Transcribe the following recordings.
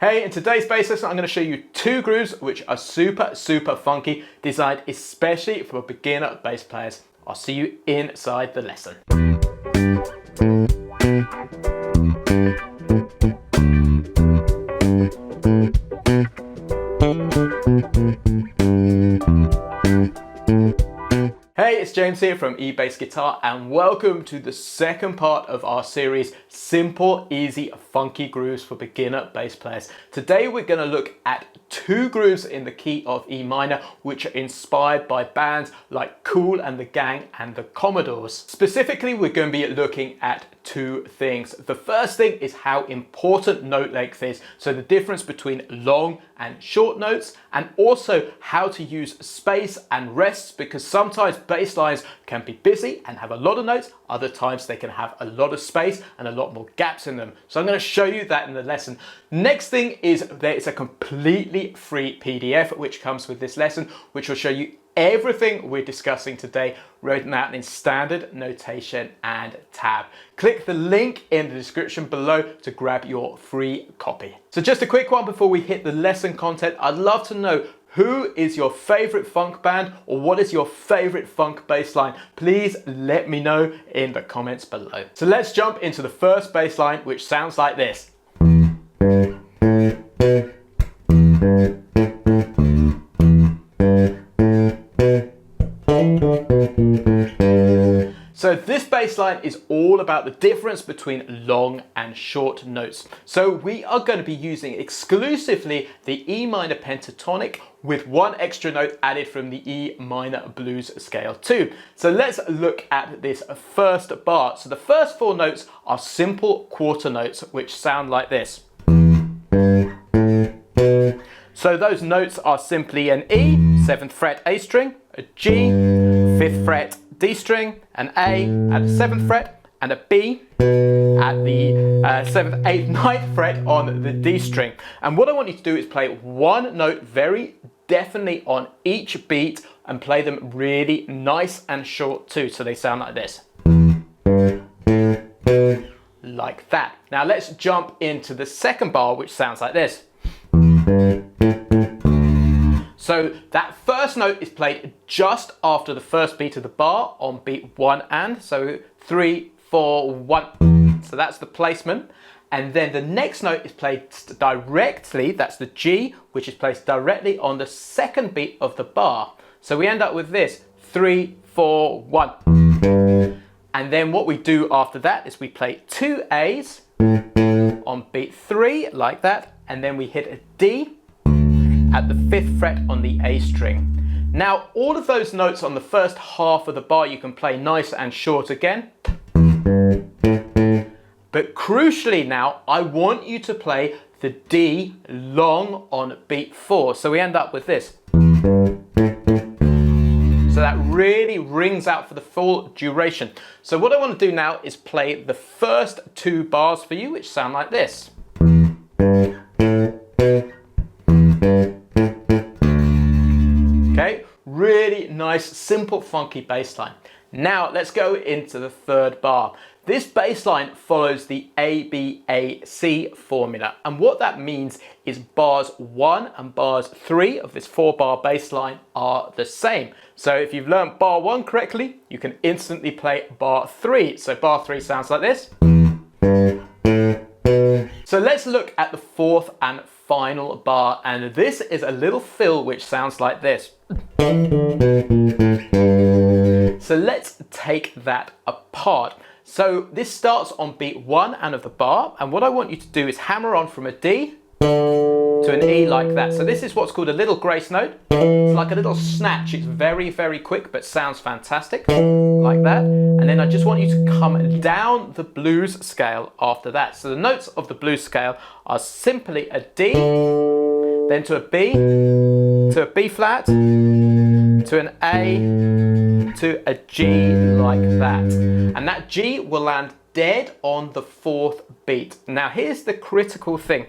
Hey, in today's bass lesson, I'm going to show you two grooves which are super funky, designed especially for beginner bass players. I'll see you inside the lesson. Hey, it's James here from eBassGuitar and welcome to the second part of our series, Simple, Easy, Funky Grooves for Beginner Bass Players. Today we're going to look at two grooves in the key of E minor which are inspired by bands like Kool and the Gang and the Commodores. Specifically, we're going to be looking at two things. The first thing is how important note length is, so the difference between long and short notes, and also how to use space and rests, because sometimes bass lines can be busy and have a lot of notes, other times they can have a lot of space and a lot more gaps in them. So I'm going to show you that in the lesson. Next thing is there is a completely free PDF which comes with this lesson, which will show you everything we're discussing today written out in standard notation and tab. Click the link in the description below to grab your free copy. So just a quick one before we hit the lesson content. I'd love to know, who is your favorite funk band, or what is your favorite funk bass line? Please let me know in the comments below. So let's jump into the first bass line, which sounds like this. So this bass line is all about the difference between long and short notes. So we are going to be using exclusively the E minor pentatonic with one extra note added from the E minor blues scale too. So let's look at this first bar. So the first four notes are simple quarter notes which sound like this. So those notes are simply an E, 7th fret A string, a G, 5th fret D string, an A at the 7th fret, and a B at the 7th, 8th, 9th fret on the D string. And what I want you to do is play one note very definitely on each beat and play them really nice and short too, so they sound like this. Like that. Now let's jump into the second bar, which sounds like this. So that first note is played just after the first beat of the bar on beat 1 and, so 3, 4, 1. So that's the placement. And then the next note is played directly, that's the G, which is placed directly on the second beat of the bar. So we end up with this, 3, 4, 1. And then what we do after that is we play two A's on beat 3, like that, and then we hit a D at the 5th fret on the A string. Now all of those notes on the first half of the bar you can play nice and short again. But crucially now, I want you to play the D long on beat 4. So we end up with this. So that really rings out for the full duration. So what I want to do now is play the first two bars for you, which sound like this. Okay, really nice, simple, funky bass line. Now let's go into the third bar. This bass line follows the ABAC formula, and what that means is bars 1 and bars 3 of this 4-bar bass line are the same. So if you've learned bar 1 correctly, you can instantly play bar 3. So bar 3 sounds like this. So let's look at the fourth and final bar, and this is a little fill which sounds like this. So let's take that apart. So this starts on beat 1 and of the bar, and what I want you to do is hammer on from a D to an E like that. So this is what's called a little grace note. It's like a little snatch. It's very quick but sounds fantastic, like that. And then I just want you to come down the blues scale after that. So the notes of the blues scale are simply a D, then to a B, to a B flat, to an A, to a G like that. And that G will land dead on the 4th beat. Now here's the critical thing.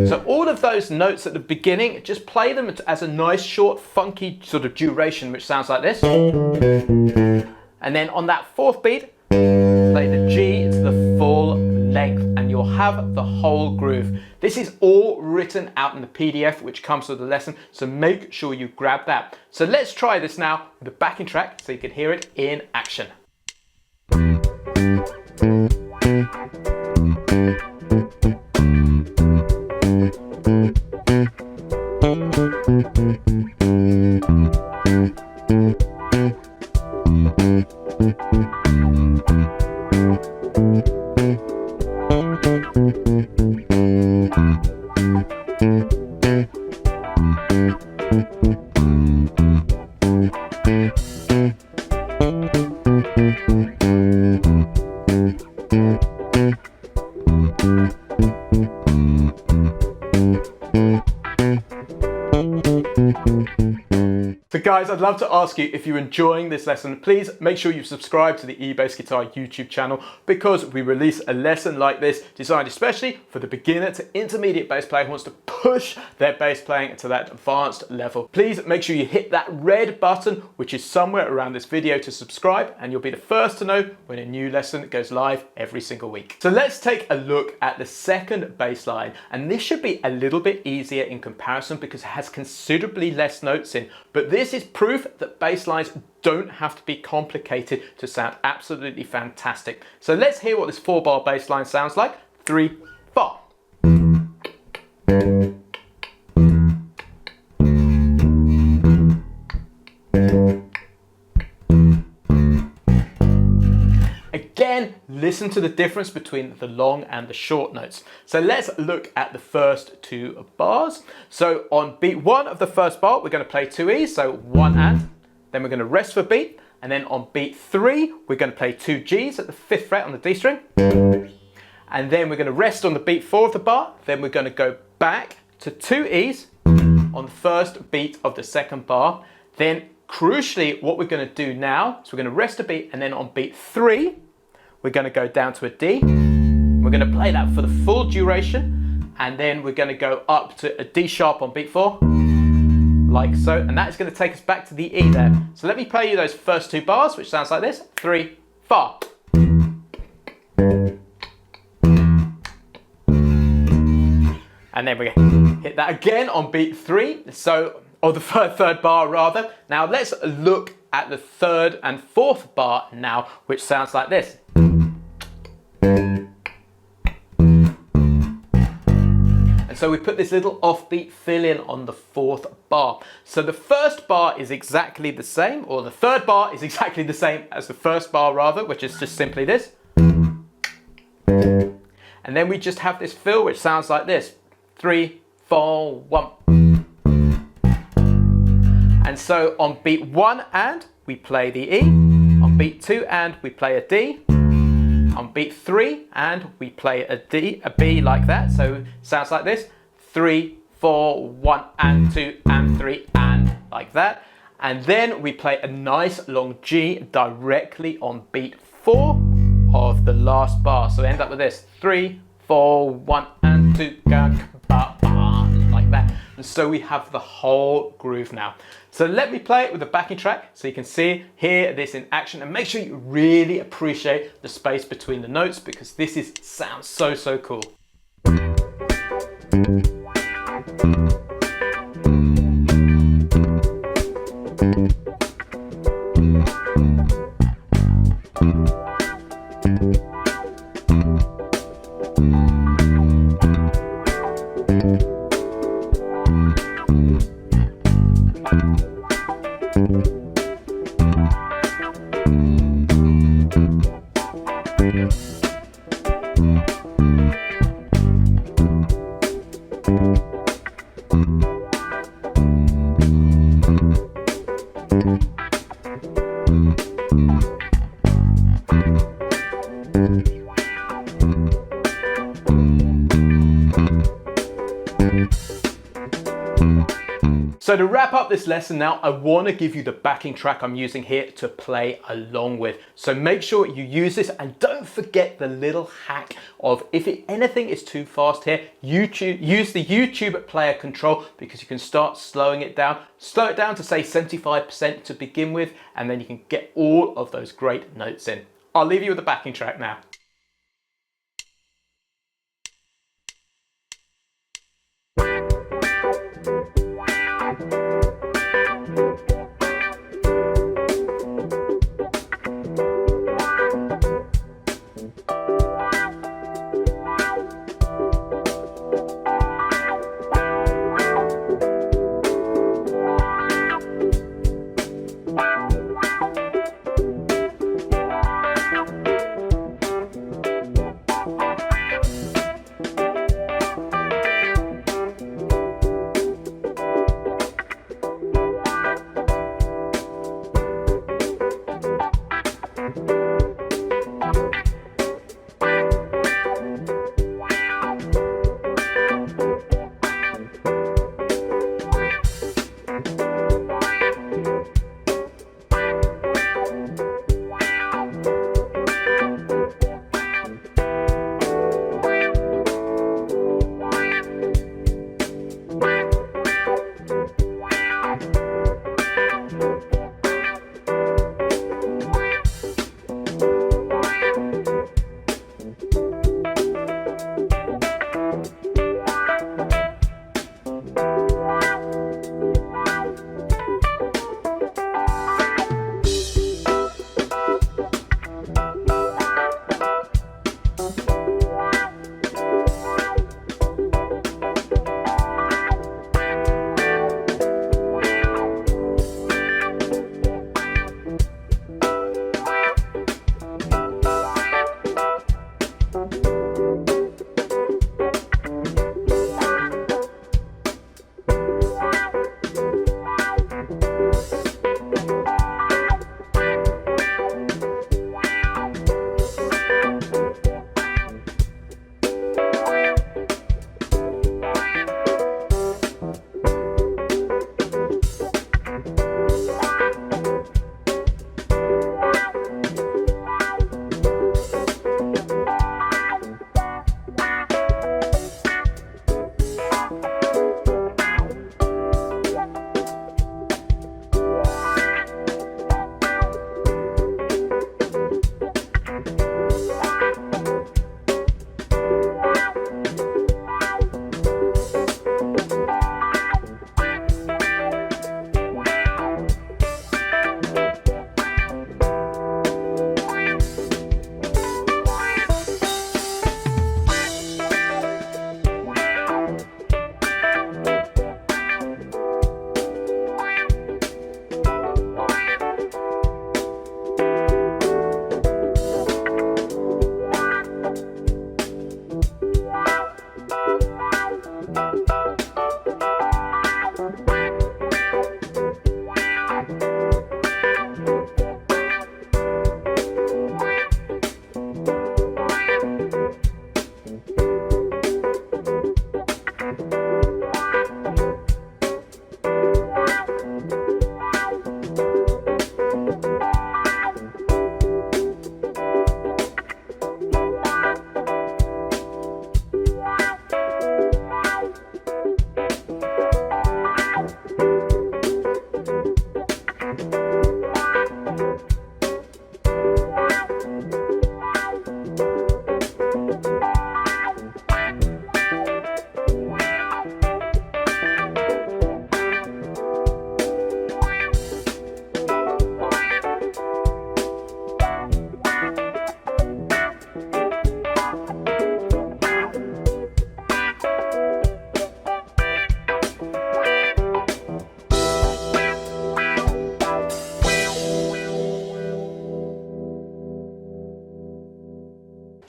So all of those notes at the beginning, just play them as a nice short funky sort of duration which sounds like this. And then on that 4th beat, play the G to the full length, and you'll have the whole groove. This is all written out in the PDF which comes with the lesson, so make sure you grab that. So let's try this now with the backing track so you can hear it in action. So guys, I'd love to ask you, if you're enjoying this lesson, please make sure you subscribe to the eBassGuitar YouTube channel, because we release a lesson like this designed especially for the beginner to intermediate bass player who wants to push their bass playing to that advanced level. Please make sure you hit that red button, which is somewhere around this video, to subscribe, and you'll be the first to know when a new lesson goes live every single week. So let's take a look at the second bass line, and this should be a little bit easier in comparison because it has considerably less notes in, but this is proof that bass lines don't have to be complicated to sound absolutely fantastic. So let's hear what this 4-bar bass line sounds like. 3, 4. Again, listen to the difference between the long and the short notes. So let's look at the first 2 bars. So on beat 1 of the first bar, we're going to play 2 E's, so 1 and, then we're going to rest for beat, and then on beat 3, we're going to play 2 G's at the 5th fret on the D string, and then we're going to rest on the beat 4 of the bar, then we're going to go back to 2 E's on the first beat of the second bar. Then crucially, what we're going to do now is we're going to rest a beat, and then on beat 3, we're going to go down to a D. We're going to play that for the full duration, and then we're going to go up to a D sharp on beat 4, like so, and that's going to take us back to the E there. So let me play you those first 2 bars, which sounds like this. 3, 4. And then we hit that again on beat 3, or the third bar rather. Now let's look at the 3rd and 4th bar now, which sounds like this. And so we put this little offbeat fill in on the 4th bar. So the first bar is exactly the same, or the 3rd bar is exactly the same as the first bar rather, which is just simply this. And then we just have this fill which sounds like this. 3, 4, 1. And so on beat 1 and, we play the E. On beat 2 and, we play a D. On beat 3 and, we play a B like that. So it sounds like this. 3, 4, 1 and 2 and 3 and, like that. And then we play a nice long G directly on beat 4 of the last bar. So we end up with this. 3, 4, 1 and 2, like that. And so we have the whole groove now. So let me play it with the backing track so you can hear this in action, and make sure you really appreciate the space between the notes, because this sounds so cool. So to wrap up this lesson now, I want to give you the backing track I'm using here to play along with. So make sure you use this, and don't forget the little hack of, if anything is too fast here, use the YouTube player control, because you can start slowing it down. Slow it down to say 75% to begin with, and then you can get all of those great notes in. I'll leave you with the backing track now.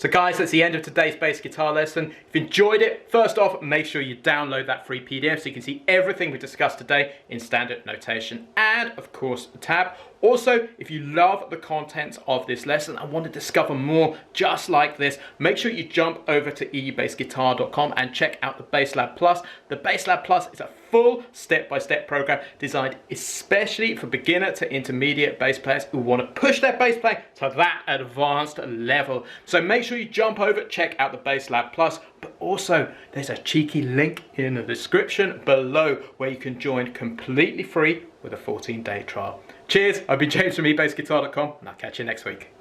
So guys, that's the end of today's bass guitar lesson. If you enjoyed it, first off, make sure you download that free PDF so you can see everything we discussed today in standard notation and, of course, a tab. Also, if you love the contents of this lesson and want to discover more just like this, make sure you jump over to eBassGuitar.com and check out the BassLab Plus. The BassLab Plus is a full step-by-step program designed especially for beginner to intermediate bass players who want to push their bass playing to that advanced level. So make sure you jump over, check out the BassLab Plus, but also there's a cheeky link in the description below where you can join completely free with a 14-day trial. Cheers, I've been James from eBassGuitar.com and I'll catch you next week.